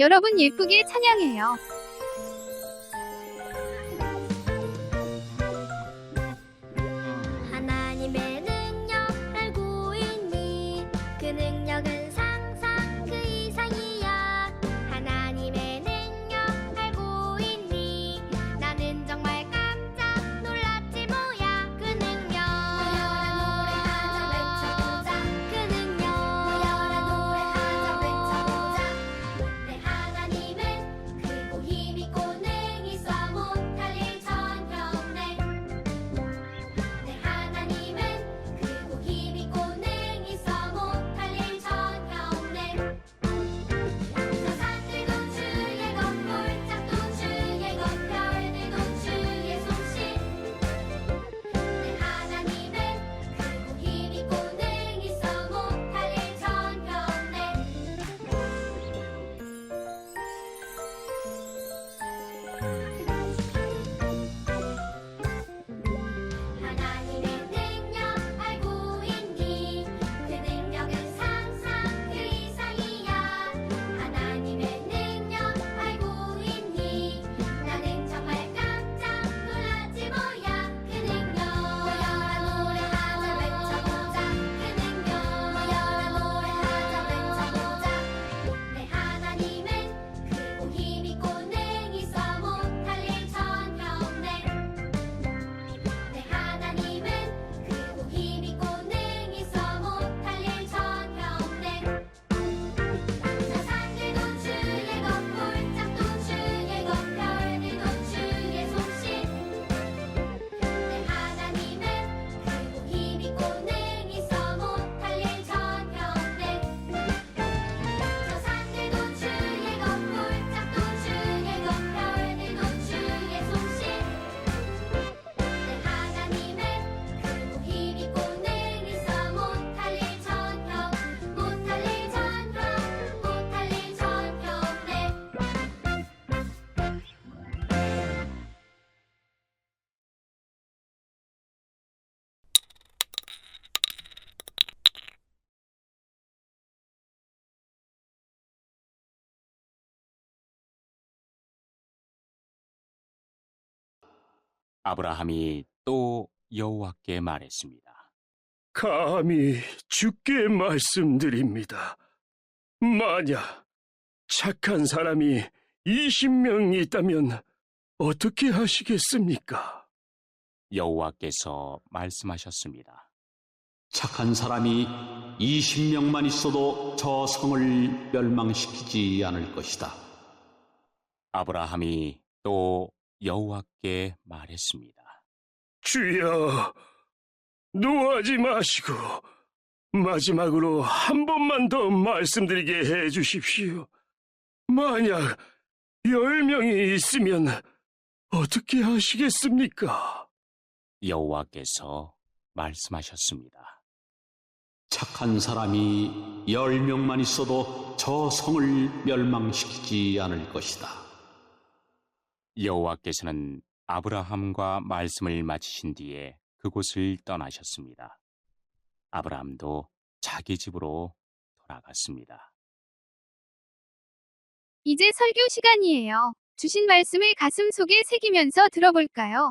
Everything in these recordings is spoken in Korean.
여러분 예쁘게 찬양해요. 하나님의 능력 알고 있니? 그 능력은 상상 그 이상이야. 하나님의 능력 알고 있니? 나는 정말 깜짝 놀랐지 뭐야. 그 능력 모여라 노래하자 외쳐보자. 그 능력 모여라 노래하자 외쳐보자. 내 하나님은 크고 힘있고 능히 있어 못할 일 전혀 없네. 내 하나님은 크고 힘있고 능히 있어 못할 일 전혀 없네. 저 산들도 주의 것, 골짜기도 주의 것, 별들도 주의 솜씨. 내 하나님은 크고 힘있고 능히 있어 못할 일 전혀 없네. 하나님의 능력 알고 있니? 그 능력은 상상 그 이상이야. 하나님의 능력 알고 있니? 나는 정말 깜짝 놀랐지 뭐야. 그 능력 모여라 노래하자 외쳐보자. 그 능력 모여라 노래하자 외쳐보자. 내 하나님은 크고 힘있고 능히 있어 못할 일 전혀 없네. 내 하나님은 크고 힘있고 능히 있어 못할 일 전혀 없네. 저 산들도 주의 것, 골짜기도 주의 것, 별들도 주의 솜씨. 내 하나님은 크고 힘있고 능히 있어 못할 일 전혀 없네. 저 산들도 주의 것, 골짜기도 주의 것, 별들도 주의 솜씨. 내 하나님은 크고 힘있고 능히 있어 못할 일 전혀 못할 일 전혀 없네. 아브라함이 또 여호와께 말했습니다. 감히 주께 말씀드립니다. 만약 착한 사람이 20명 있다면 어떻게 하시겠습니까? 여호와께서 말씀하셨습니다. 착한 사람이 20명만 있어도 저 성을 멸망시키지 않을 것이다. 아브라함이 또 여호와께 말했습니다. 주여, 노하지 마시고 마지막으로 한 번만 더 말씀드리게 해 주십시오. 만약 10명이 있으면 어떻게 하시겠습니까? 여호와께서 말씀하셨습니다. 착한 사람이 10명만 있어도 저 성을 멸망시키지 않을 것이다. 여호와께서는 아브라함과 말씀을 마치신 뒤에 그곳을 떠나셨습니다. 아브라함도 자기 집으로 돌아갔습니다. 이제 설교 시간이에요. 주신 말씀을 가슴 속에 새기면서 들어볼까요?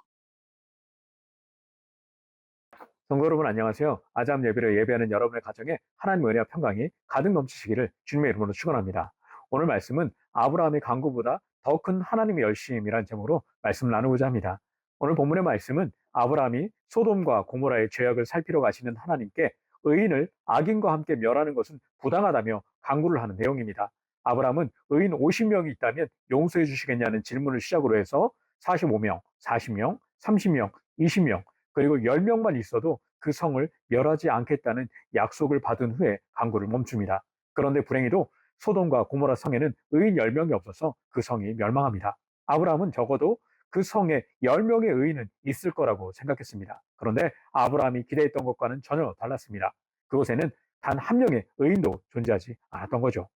성도 여러분 안녕하세요. 아잠 예배를 예배하는 여러분의 가정에 하나님의 은혜와 평강이 가득 넘치시기를 주님의 이름으로 축원합니다. 오늘 말씀은 아브라함의 간구보다 더 큰 하나님의 열심이란 제목으로 말씀을 나누고자 합니다. 오늘 본문의 말씀은 아브라함이 소돔과 고모라의 죄악을 살피러 가시는 하나님께 의인을 악인과 함께 멸하는 것은 부당하다며 간구를 하는 내용입니다. 아브라함은 의인 50명이 있다면 용서해 주시겠냐는 질문을 시작으로 해서 45명, 40명, 30명, 20명, 그리고 10명만 있어도 그 성을 멸하지 않겠다는 약속을 받은 후에 간구를 멈춥니다. 그런데 불행히도 소돔과 고모라 성에는 의인 10명이 없어서 그 성이 멸망합니다. 아브라함은 적어도 그 성에 10명의 의인은 있을 거라고 생각했습니다. 그런데 아브라함이 기대했던 것과는 전혀 달랐습니다. 그곳에는 단 한 명의 의인도 존재하지 않았던 거죠.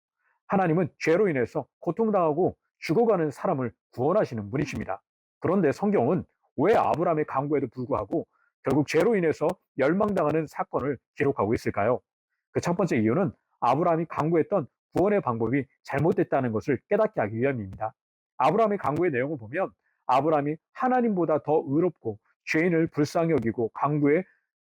하나님은 죄로 인해서 고통당하고 죽어가는 사람을 구원하시는 분이십니다. 그런데 성경은 왜 아브라함의 간구에도 불구하고 결국 죄로 인해서 멸망당하는 사건을 기록하고 있을까요? 그 첫 번째 이유는 아브라함이 간구했던 구원의 방법이 잘못됐다는 것을 깨닫게 하기 위함입니다. 아브라함의 간구의 내용을 보면 아브라함이 하나님보다 더 의롭고 죄인을 불쌍히 여기고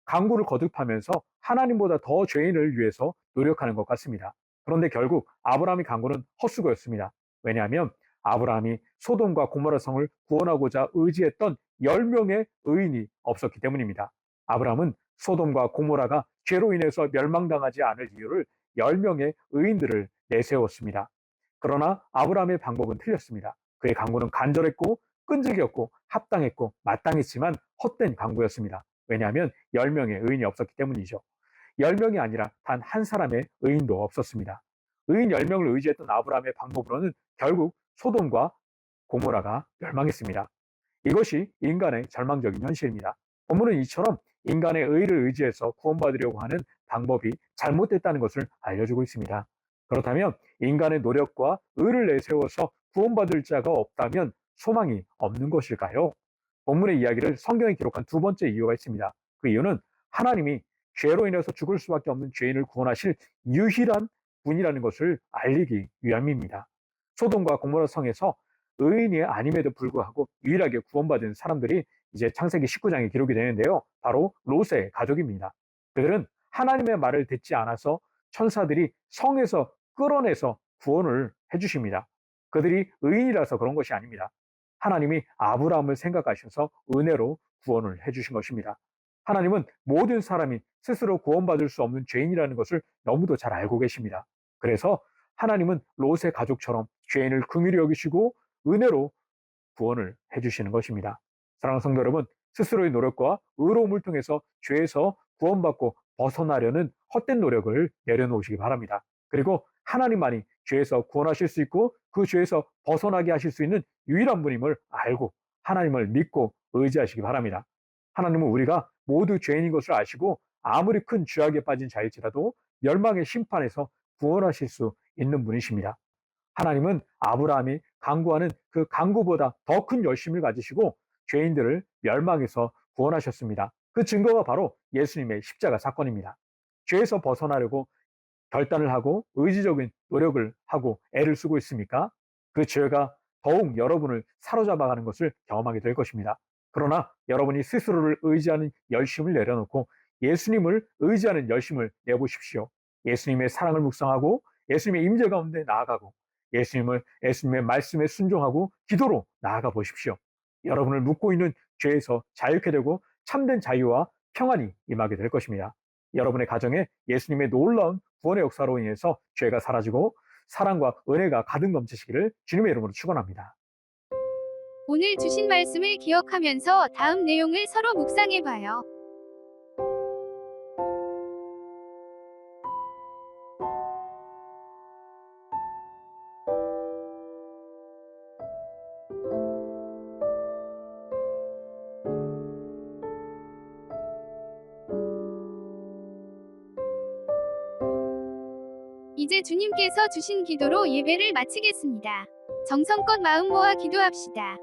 간구를 거듭하면서 하나님보다 더 죄인을 위해서 노력하는 것 같습니다. 그런데 결국 아브라함의 간구는 헛수고였습니다. 왜냐하면 아브라함이 소돔과 고모라 성을 구원하고자 의지했던 10명의 의인이 없었기 때문입니다. 아브라함은 소돔과 고모라가 죄로 인해서 멸망당하지 않을 이유를 10명의 의인들을 내세웠습니다. 그러나 아브라함의 방법은 틀렸습니다. 그의 간구는 간절했고 끈질겼고 합당했고 마땅했지만 헛된 간구였습니다. 왜냐하면 10명의 의인이 없었기 때문이죠. 10명이 아니라 단 한 사람의 의인도 없었습니다. 의인 10명을 의지했던 아브라함의 방법으로는 결국 소돔과 고모라가 멸망했습니다. 이것이 인간의 절망적인 현실입니다. 본문은 이처럼 인간의 의를 의지해서 구원받으려고 하는 방법이 잘못됐다는 것을 알려주고 있습니다. 그렇다면 인간의 노력과 의를 내세워서 구원받을 자가 없다면 소망이 없는 것일까요? 본문의 이야기를 성경에 기록한 두 번째 이유가 있습니다. 그 이유는 하나님이 죄로 인해서 죽을 수밖에 없는 죄인을 구원하실 유일한 분이라는 것을 알리기 위함입니다. 소돔과 고모라 성에서 의인이 아님에도 불구하고 유일하게 구원받은 사람들이 이제 창세기 19장에 기록이 되는데요. 바로 롯의 가족입니다. 그들은 하나님의 말을 듣지 않아서 천사들이 성에서 끌어내서 구원을 해주십니다. 그들이 의인이라서 그런 것이 아닙니다. 하나님이 아브라함을 생각하셔서 은혜로 구원을 해주신 것입니다. 하나님은 모든 사람이 스스로 구원받을 수 없는 죄인이라는 것을 너무도 잘 알고 계십니다. 그래서 하나님은 롯의 가족처럼 죄인을 긍휼히 여기시고 은혜로 구원을 해주시는 것입니다. 사랑하는 성도 여러분, 스스로의 노력과 의로움을 통해서 죄에서 구원받고 벗어나려는 헛된 노력을 내려놓으시기 바랍니다. 그리고 하나님만이 죄에서 구원하실 수 있고 그 죄에서 벗어나게 하실 수 있는 유일한 분임을 알고 하나님을 믿고 의지하시기 바랍니다. 하나님은 우리가 모두 죄인인 것을 아시고 아무리 큰 죄악에 빠진 자일지라도 멸망의 심판에서 구원하실 수 있는 분이십니다. 하나님은 아브라함이 간구하는 그 간구보다 더 큰 열심을 가지시고 죄인들을 멸망에서 구원하셨습니다. 그 증거가 바로 예수님의 십자가 사건입니다. 죄에서 벗어나려고 결단을 하고 의지적인 노력을 하고 애를 쓰고 있습니까? 그 죄가 더욱 여러분을 사로잡아가는 것을 경험하게 될 것입니다. 그러나 여러분이 스스로를 의지하는 열심을 내려놓고 예수님을 의지하는 열심을 내보십시오. 예수님의 사랑을 묵상하고 예수님의 임재 가운데 나아가고 예수님의 말씀에 순종하고 기도로 나아가 보십시오. 여러분을 묶고 있는 죄에서 자유케 되고 참된 자유와 평안이 임하게 될 것입니다. 여러분의 가정에 예수님의 놀라운 구원의 역사로 인해서 죄가 사라지고 사랑과 은혜가 가득 넘치시기를 주님의 이름으로 축원합니다. 오늘 주신 말씀을 기억하면서 다음 내용을 서로 묵상해봐요. 이제 주님께서 주신 기도로 예배를 마치겠습니다. 정성껏 마음 모아 기도합시다.